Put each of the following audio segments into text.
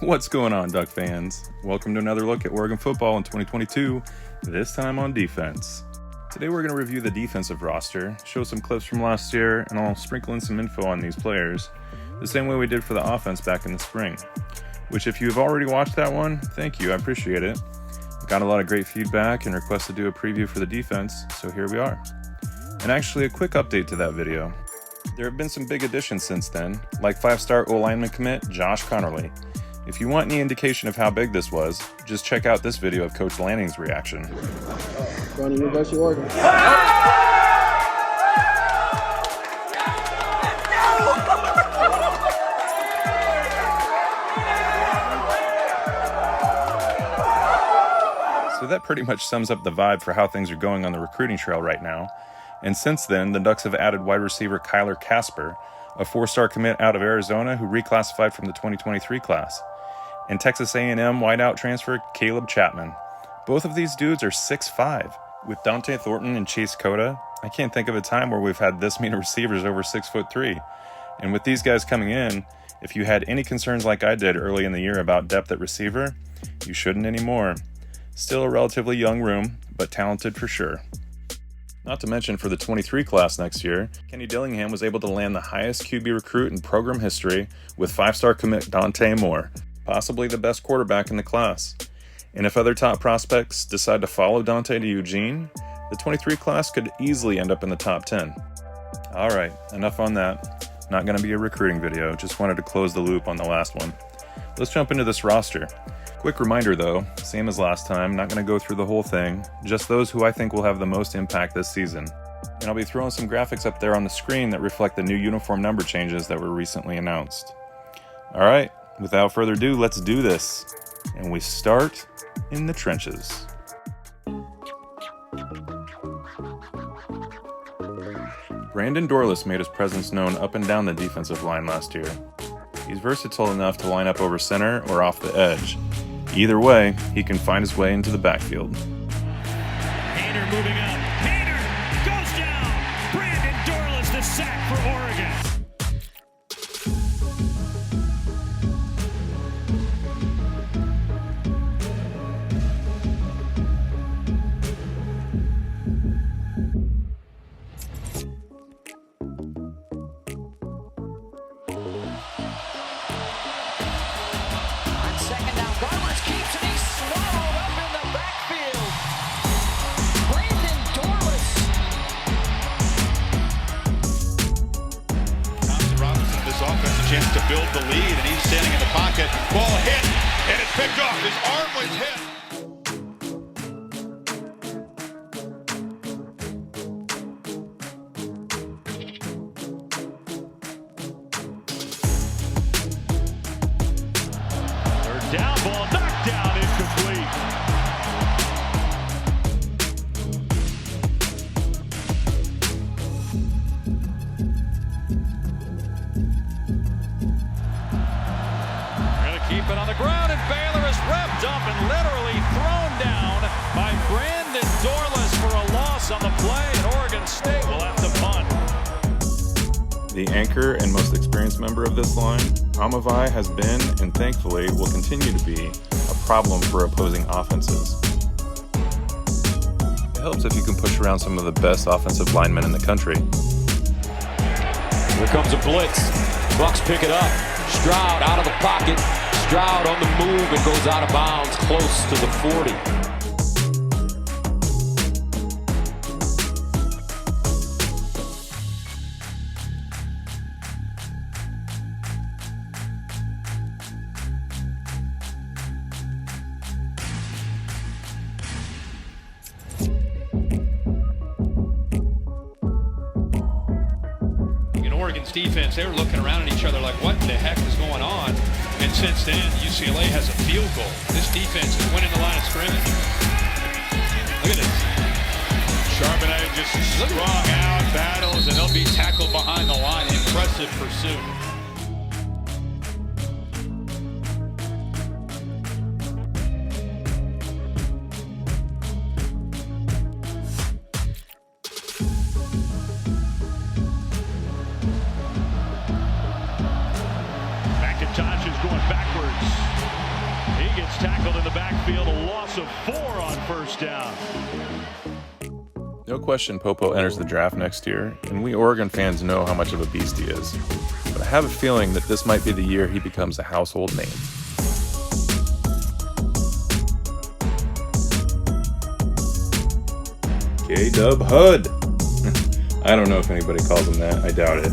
What's going on, Duck fans? Welcome to another look at Oregon football in 2022, this time on defense. Today we're going to review the defensive roster, show some clips from last year, and I'll sprinkle in some info on these players, the same way we did for the offense back in the spring. Which, if you've already watched that one, thank you, I appreciate it. Got a lot of great feedback and requests to do a preview for the defense, so here we are. And actually a quick update to that video. There have been some big additions since then, like 5-star O-lineman commit Josh Connerly. If you want any indication of how big this was, just check out this video of Coach Lanning's reaction. Going to University of Oregon. So that pretty much sums up the vibe for how things are going on the recruiting trail right now. And since then, the Ducks have added wide receiver Kyler Casper, a 4-star commit out of Arizona who reclassified from the 2023 class, and Texas A&M wideout transfer Caleb Chapman. Both of these dudes are 6'5". With Dante Thornton and Chase Cota, I can't think of a time where we've had this many receivers over 6'3". And with these guys coming in, if you had any concerns like I did early in the year about depth at receiver, you shouldn't anymore. Still a relatively young room, but talented for sure. Not to mention, for the 23 class next year, Kenny Dillingham was able to land the highest QB recruit in program history with 5-star commit Dante Moore, possibly the best quarterback in the class. And if other top prospects decide to follow Dante to Eugene, the 23 class could easily end up in the top 10. Alright, enough on that. Not going to be a recruiting video, just wanted to close the loop on the last one. Let's jump into this roster. Quick reminder though, same as last time, not going to go through the whole thing, just those who I think will have the most impact this season. And I'll be throwing some graphics up there on the screen that reflect the new uniform number changes that were recently announced. Alright, without further ado, let's do this. And we start in the trenches. Brandon Dorlus made his presence known up and down the defensive line last year. He's versatile enough to line up over center or off the edge. Either way, he can find his way into the backfield. Hayner moving up. Hayner goes down. Brandon Dorlus the sack for Oregon. Second down, Roberts keeps it, he's swallowed up in the backfield. Brandon Dorlus. Thompson Robinson, this offense, a chance to build the lead, and he's standing in the pocket. Ball hit, and it's picked off. His arm was hit. Down ball, knocked down, incomplete. They're going to keep it on the ground, and Baylor is wrapped up and literally thrown down by Brandon Dorlus for a loss on the play, and Oregon State will have to punt. The anchor and most experienced member of this line, Amavai, has been, and thankfully will continue to be, a problem for opposing offenses. It helps if you can push around some of the best offensive linemen in the country. Here comes a blitz. Bucks pick it up. Stroud out of the pocket. Stroud on the move and goes out of bounds close to the 40. Oregon's defense, they were looking around at each other like, what the heck is going on? And since then, UCLA has a field goal. This defense is winning the line of scrimmage. Look at this. Charbonnet just strung out, battles, and they'll be tackled behind the line. Impressive pursuit. Josh is going backwards. He gets tackled in the backfield, a loss of 4 on first down. No question Popo enters the draft next year, and we Oregon fans know how much of a beast he is. But I have a feeling that this might be the year he becomes a household name. K-Dub Hud! I don't know if anybody calls him that, I doubt it.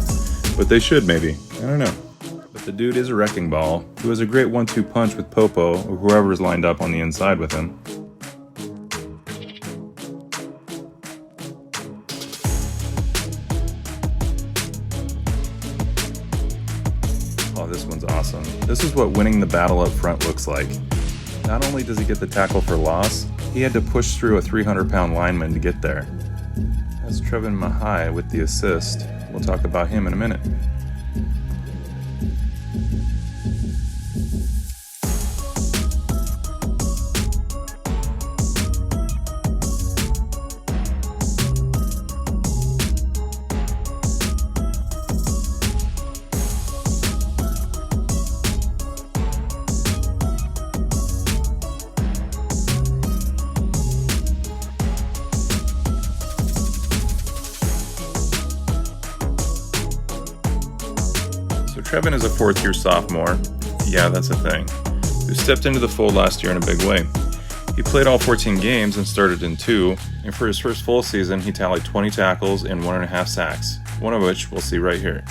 But they should maybe, I don't know. But the dude is a wrecking ball, who has a great 1-2 punch with Popo or whoever's lined up on the inside with him. Oh, this one's awesome. This is what winning the battle up front looks like. Not only does he get the tackle for loss, he had to push through a 300-pound lineman to get there. That's Trevin Mahai with the assist. We'll talk about him in a minute. Trevin is a fourth-year sophomore, yeah, that's a thing, who stepped into the fold last year in a big way. He played all 14 games and started in 2, and for his first full season, he tallied 20 tackles and 1.5 sacks, one of which we'll see right here.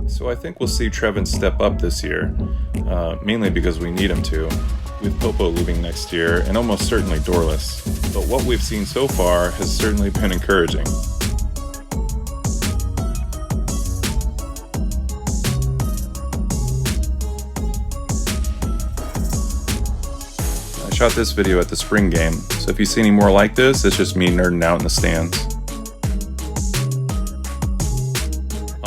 So I think we'll see Trevin step up this year, mainly because we need him to, with Popo leaving next year and almost certainly Dorless. But what we've seen so far has certainly been encouraging. I shot this video at the spring game, so if you see any more like this, it's just me nerding out in the stands.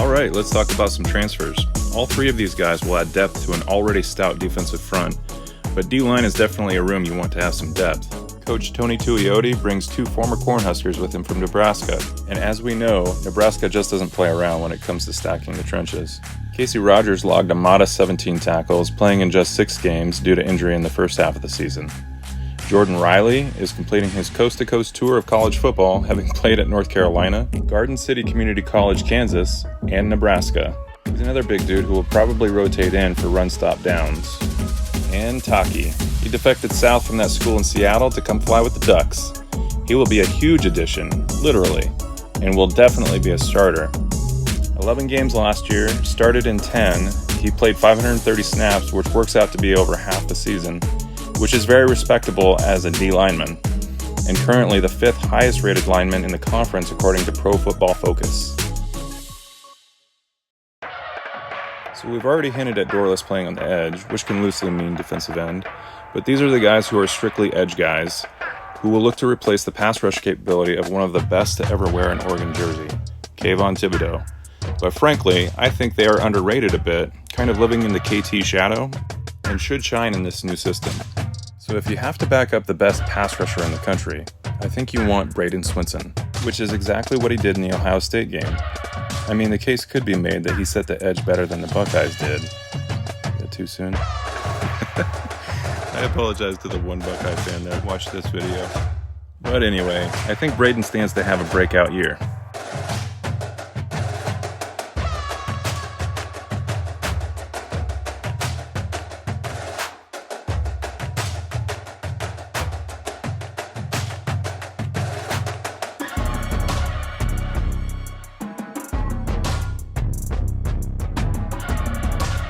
Alright, let's talk about some transfers. All 3 of these guys will add depth to an already stout defensive front, but D-line is definitely a room you want to have some depth. Coach Tony Tuioti brings 2 former Cornhuskers with him from Nebraska, and as we know, Nebraska just doesn't play around when it comes to stacking the trenches. Casey Rogers logged a modest 17 tackles, playing in just 6 games due to injury in the first half of the season. Jordan Riley is completing his coast-to-coast tour of college football, having played at North Carolina, Garden City Community College, Kansas, and Nebraska. He's another big dude who will probably rotate in for run-stop downs. And Taki. He defected south from that school in Seattle to come fly with the Ducks. He will be a huge addition, literally, and will definitely be a starter. 11 games last year, started in 10. He played 530 snaps, which works out to be over half the season, which is very respectable as a D lineman, and currently the 5th highest rated lineman in the conference according to Pro Football Focus. So we've already hinted at Dorless playing on the edge, which can loosely mean defensive end, but these are the guys who are strictly edge guys, who will look to replace the pass rush capability of one of the best to ever wear an Oregon jersey, Kayvon Thibodeau. But frankly, I think they are underrated a bit, kind of living in the KT shadow, and should shine in this new system. So if you have to back up the best pass rusher in the country, I think you want Braden Swinson, which is exactly what he did in the Ohio State game. I mean, the case could be made that he set the edge better than the Buckeyes did. Is that too soon? I apologize to the one Buckeye fan that watched this video. But anyway, I think Braden stands to have a breakout year.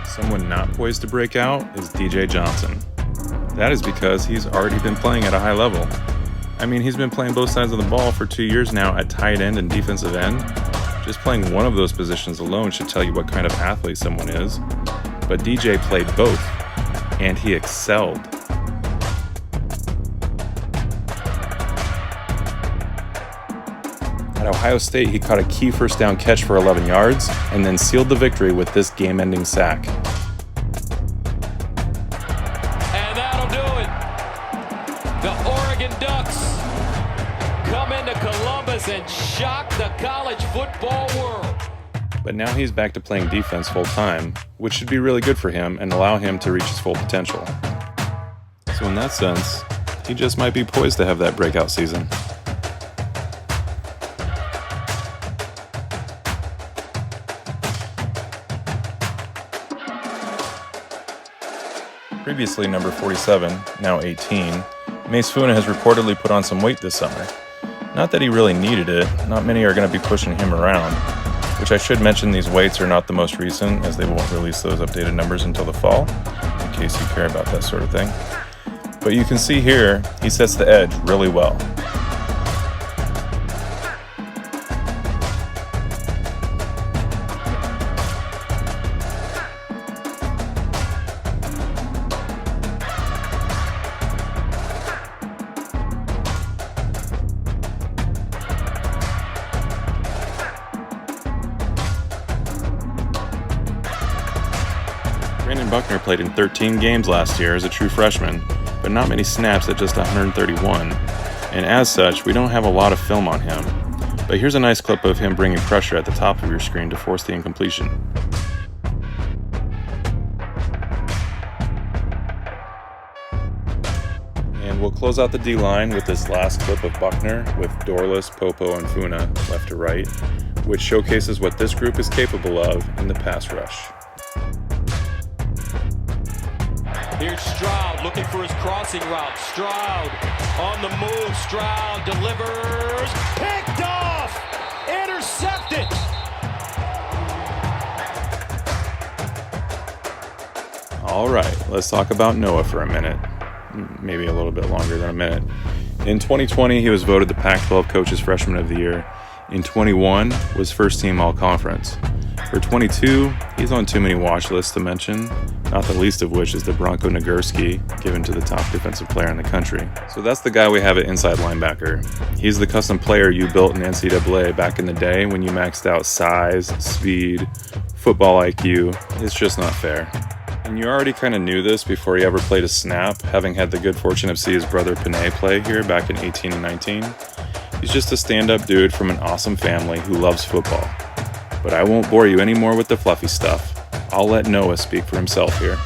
Someone not poised to break out is DJ Johnson. That is because he's already been playing at a high level. I mean, he's been playing both sides of the ball for 2 years now at tight end and defensive end. Just playing one of those positions alone should tell you what kind of athlete someone is. But DJ played both, and he excelled. At Ohio State, he caught a key first down catch for 11 yards, and then sealed the victory with this game-ending sack. And that'll do it. The Oregon Ducks come into Columbus and shock the college football world. but now he's back to playing defense full time, which should be really good for him and allow him to reach his full potential. So in that sense, he just might be poised to have that breakout season. Previously number 47, now 18, Mace Funa has reportedly put on some weight this summer. Not that he really needed it, not many are going to be pushing him around, which I should mention these weights are not the most recent as they won't release those updated numbers until the fall, in case you care about that sort of thing. But you can see here, he sets the edge really well. Brandon Buckner played in 13 games last year as a true freshman, but not many snaps at just 131, and as such, we don't have a lot of film on him. But here's a nice clip of him bringing pressure at the top of your screen to force the incompletion. And we'll close out the D-line with this last clip of Buckner with Dorless, Popo, and Funa left to right, which showcases what this group is capable of in the pass rush. Here's Stroud looking for his crossing route. Stroud on the move. Stroud delivers. Picked off. Intercepted. All right, let's talk about Noah for a minute. Maybe a little bit longer than a minute. In 2020, he was voted the Pac-12 Coaches Freshman of the Year. In 21, was first team all-conference. For 22, he's on too many watch lists to mention, not the least of which is the Bronco Nagurski, given to the top defensive player in the country. So that's the guy we have at inside linebacker. He's the custom player you built in NCAA back in the day when you maxed out size, speed, football IQ. It's just not fair. And you already kind of knew this before he ever played a snap, having had the good fortune of seeing his brother Panay play here back in 18 and 19. He's just a stand-up dude from an awesome family who loves football. But I won't bore you anymore with the fluffy stuff. I'll let Noah speak for himself here.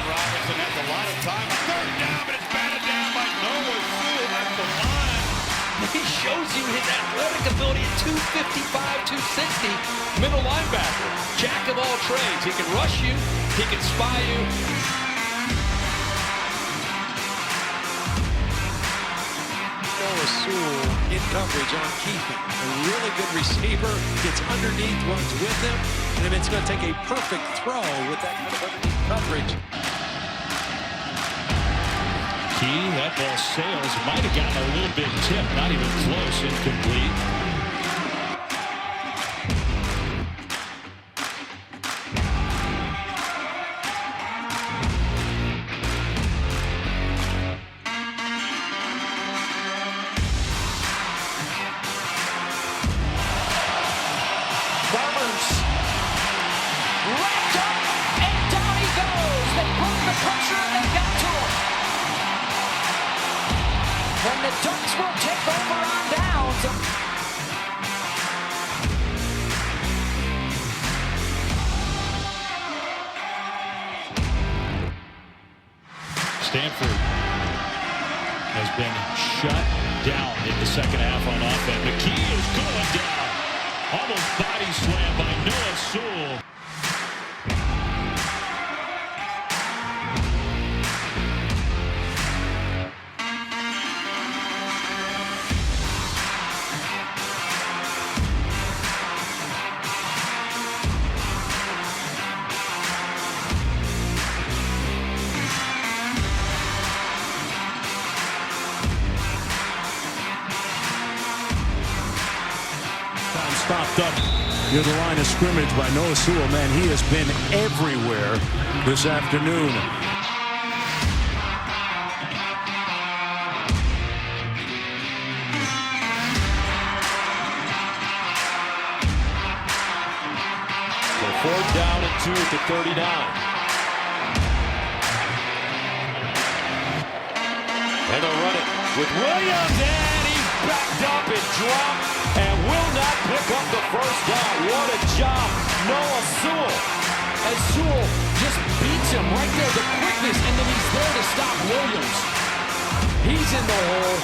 Robinson has a lot of time. Third down, but it's batted down by Noah Sewell at the line. He shows you his athletic ability at 255, 260, middle linebacker. Jack of all trades. He can rush you. He can spy you. Noah Sewell in coverage on Keefe. A really good receiver. Gets underneath, runs with him. And it's going to take a perfect throw with that kind of underneath coverage. That ball sails. Might have gotten a little bit tipped. Not even close. Incomplete. Farmers wrapped up and down he goes. They broke the pressure and they got to him. And the Ducks will take over on downs. Stanford has been shut down in the second half on offense. McKee is going down. Almost body slam by Noah Sewell. Stopped up near the line of scrimmage by Noah Sewell. Man, he has been everywhere this afternoon. 3rd down and 2 at the 39. And they'll run it with Williams, and he's backed up and dropped and will not pick up the 1st down. What a job, Noah Sewell. As Sewell just beats him right there, the quickness, and then he's there to stop Williams. He's in the hole.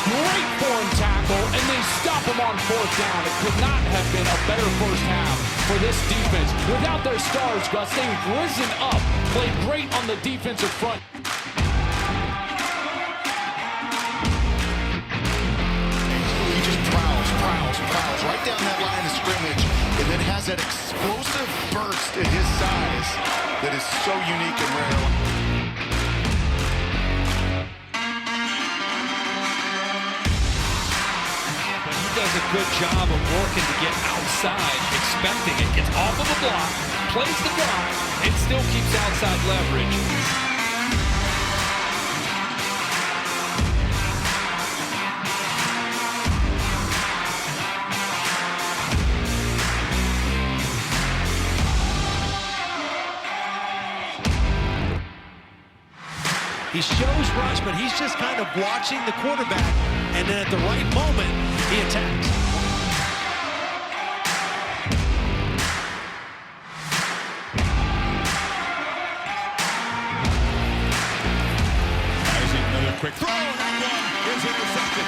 Great form tackle, and they stop him on 4th down. It could not have been a better first half for this defense. Without their stars, Gus, they've risen up, played great on the defensive front. He just prowls right down that line of scrimmage, and then has that explosive burst at his size that is so unique and rare. Does a good job of working to get outside, expecting it, gets off of the block, plays the block, and still keeps outside leverage. He shows rush, but he's just kind of watching the quarterback, and then at the right moment, he attacks. Another quick throw. That one is intercepted.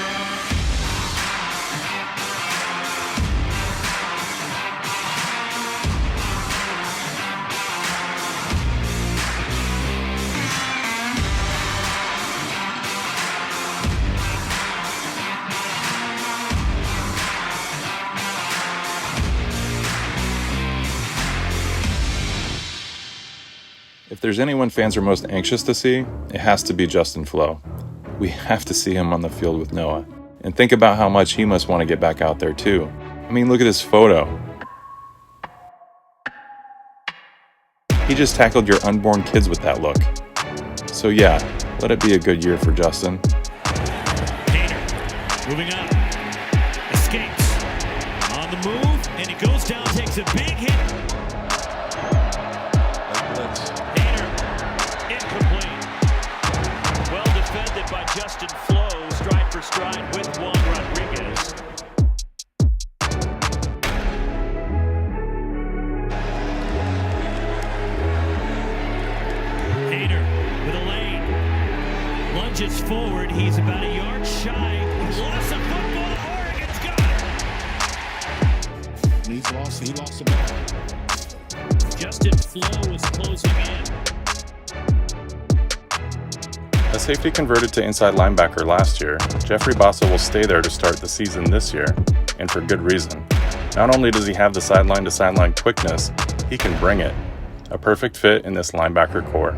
If there's anyone fans are most anxious to see, it has to be Justin Flo. We have to see him on the field with Noah. And think about how much he must want to get back out there too. I mean, look at his photo. He just tackled your unborn kids with that look. So yeah, let it be a good year for Justin. Gainer, moving up, escapes, on the move, and he goes down, takes a big hit. By Justin Flo, stride for stride with Juan Rodriguez. Hader with a lane. Lunges forward. He's about a yard shy. He lost the football. Oregon's got it. He lost the ball. Justin Flo is closing in. A safety converted to inside linebacker last year, Jeffrey Bassa will stay there to start the season this year, and for good reason. Not only does he have the sideline-to-sideline quickness, he can bring it. A perfect fit in this linebacker core.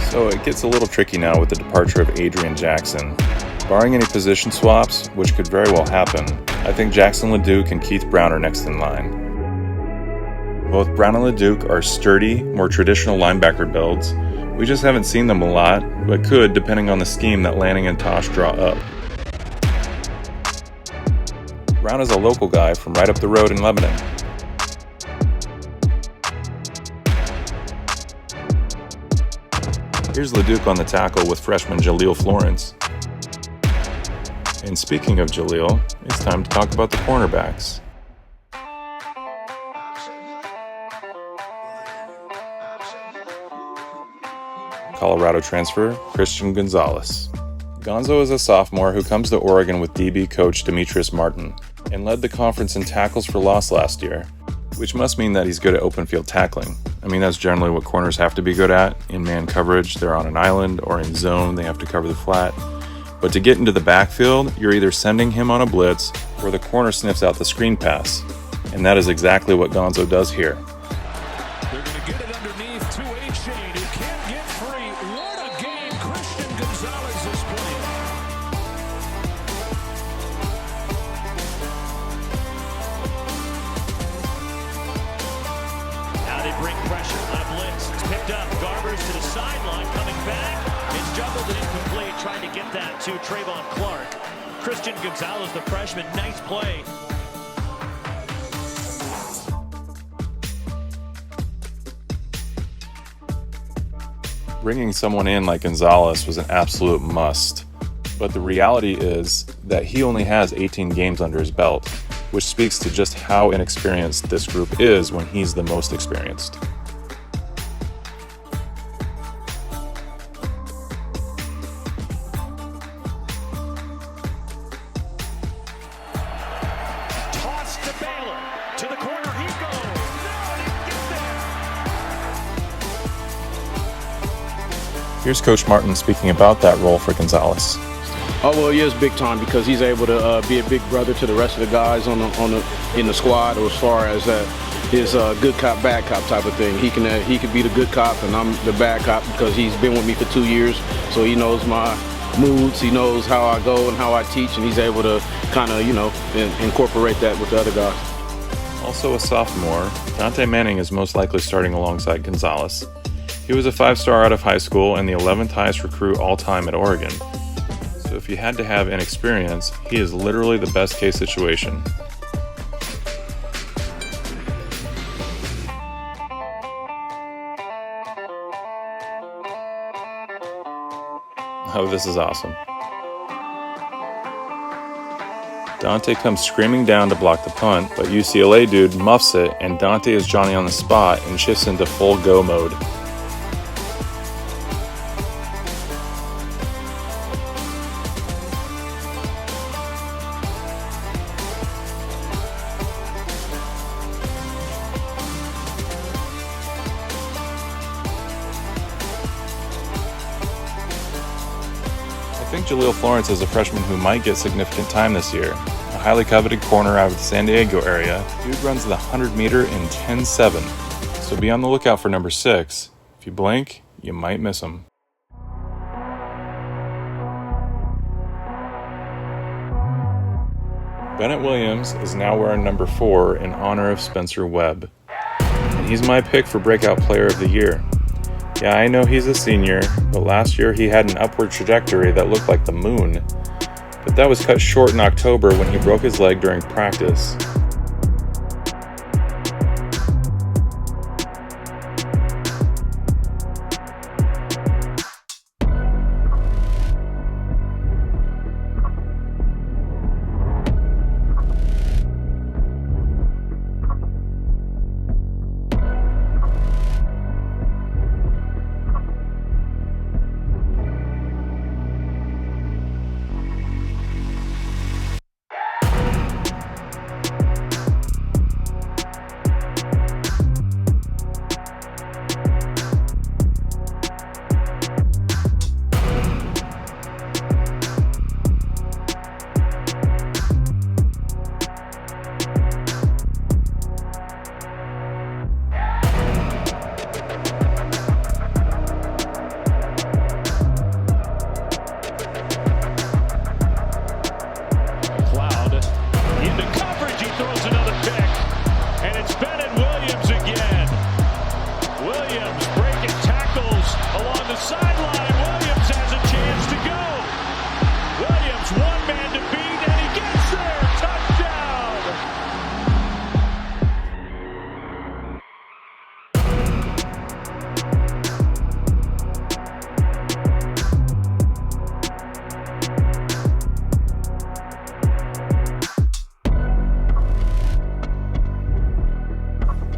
So it gets a little tricky now with the departure of Adrian Jackson. Barring any position swaps, which could very well happen, I think Jackson LeDuc and Keith Brown are next in line. Both Brown and LeDuc are sturdy, more traditional linebacker builds. We just haven't seen them a lot, but could depending on the scheme that Lanning and Tosh draw up. Brown is a local guy from right up the road in Lebanon. Here's LeDuc on the tackle with freshman Jaleel Florence. And speaking of Jaleel, it's time to talk about the cornerbacks. Colorado transfer Christian Gonzalez. Gonzo is a sophomore who comes to Oregon with DB coach Demetrius Martin. and led the conference in tackles for loss last year, which must mean that he's good at open field tackling. I mean, that's generally what corners have to be good at. In man coverage, they're on an island, or in zone, they have to cover the flat. But to get into the backfield, you're either sending him on a blitz, or the corner sniffs out the screen pass. And that is exactly what Gonzo does here. They're going to get it underneath to A-Chain, who can't get free. What a game Christian Gonzalez is playing. Now they bring pressure on a blitz. It's picked up. Garbers to the sideline, coming back. It's juggled and incomplete, trying to get that to Trayvon Clark. Christian Gonzalez, the freshman, nice play. Bringing someone in like Gonzalez was an absolute must, but the reality is that he only has 18 games under his belt, which speaks to just how inexperienced this group is when he's the most experienced. Toss to Baylor. To the corner he goes. No, he didn't get there. Here's Coach Martin speaking about that role for Gonzalez. Oh well, he is big time because he's able to be a big brother to the rest of the guys in the squad, or as far as his good cop bad cop type of thing. He could be the good cop and I'm the bad cop because he's been with me for 2 years, so he knows my moods, he knows how I go and how I teach, and he's able to kind of incorporate that with the other guys. Also a sophomore, Dante Manning is most likely starting alongside Gonzalez. He was a 5-star out of high school and the 11th highest recruit all time at Oregon. So if you had to have inexperience, he is literally the best case situation. Oh, this is awesome. Dante comes screaming down to block the punt, but UCLA dude muffs it, and Dante is Johnny on the spot and shifts into full go mode. I think Jaleel Florence is a freshman who might get significant time this year. A highly coveted corner out of the San Diego area, dude runs the 100-meter in 10.7. So be on the lookout for number 6. If you blink, you might miss him. Bennett Williams is now wearing number 4 in honor of Spencer Webb. And he's my pick for Breakout Player of the Year. Yeah, I know he's a senior, but last year he had an upward trajectory that looked like the moon. But that was cut short in October when he broke his leg during practice.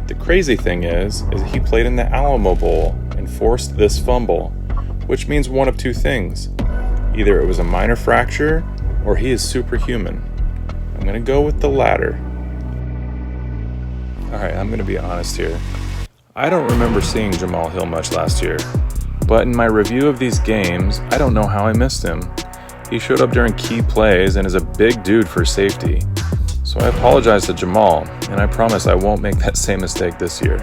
The crazy thing is he played in the Alamo Bowl and forced this fumble, which means one of two things. Either it was a minor fracture, or he is superhuman. I'm going to go with the latter. Alright, I'm going to be honest here. I don't remember seeing Jamal Hill much last year, but in my review of these games, I don't know how I missed him. He showed up during key plays and is a big dude for safety. So I apologize to Jamal, and I promise I won't make that same mistake this year.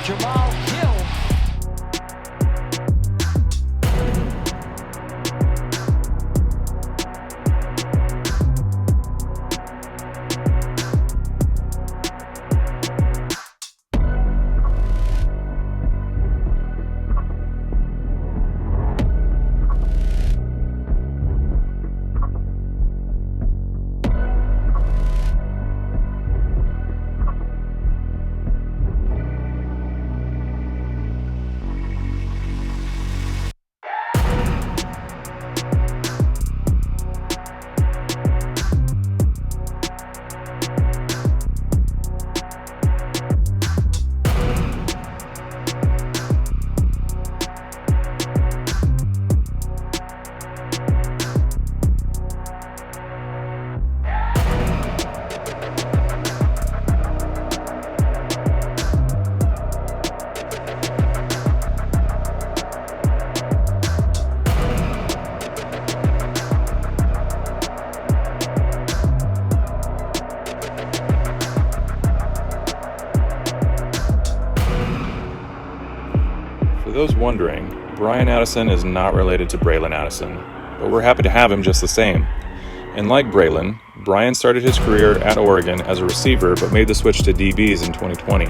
Jamal Hill. For those wondering, Brian Addison is not related to Braylon Addison, but we're happy to have him just the same. And like Braylon, Brian started his career at Oregon as a receiver but made the switch to DBs in 2020.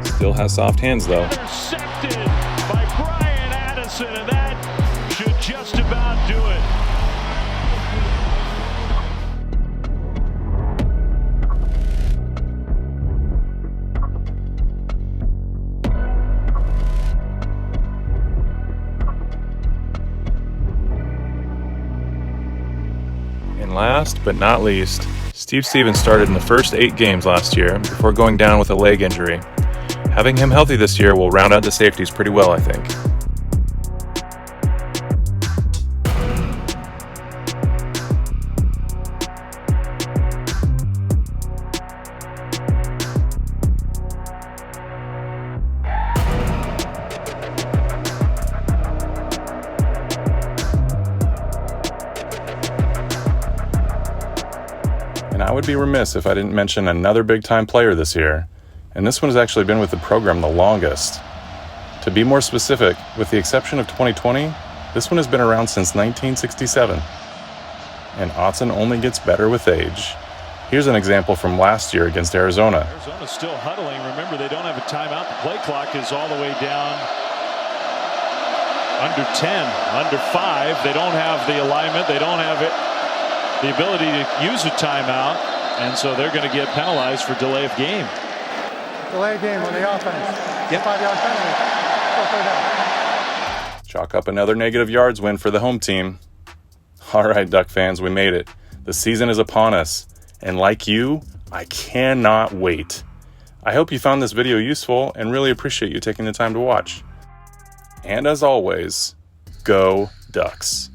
Still has soft hands though. Intercepted by Brian Addison, and that should just about do it. And last but not least, Steve Stevens started in the first 8 games last year before going down with a leg injury. Having him healthy this year will round out the safeties pretty well, I think. And I would be remiss if I didn't mention another big-time player this year, and this one has actually been with the program the longest. To be more specific, with the exception of 2020, this one has been around since 1967. And Autzen only gets better with age. Here's an example from last year against Arizona. Arizona's still huddling. Remember, they don't have a timeout. The play clock is all the way down under 10, under 5. They don't have the alignment. They don't have the ability to use a timeout, and so they're going to get penalized for delay of game. Delay game on the offense. Yep. 5-yard penalty. Chalk up another negative yards win for the home team. All right, Duck fans, we made it. The season is upon us, and like you, I cannot wait. I hope you found this video useful and really appreciate you taking the time to watch. And as always, go Ducks.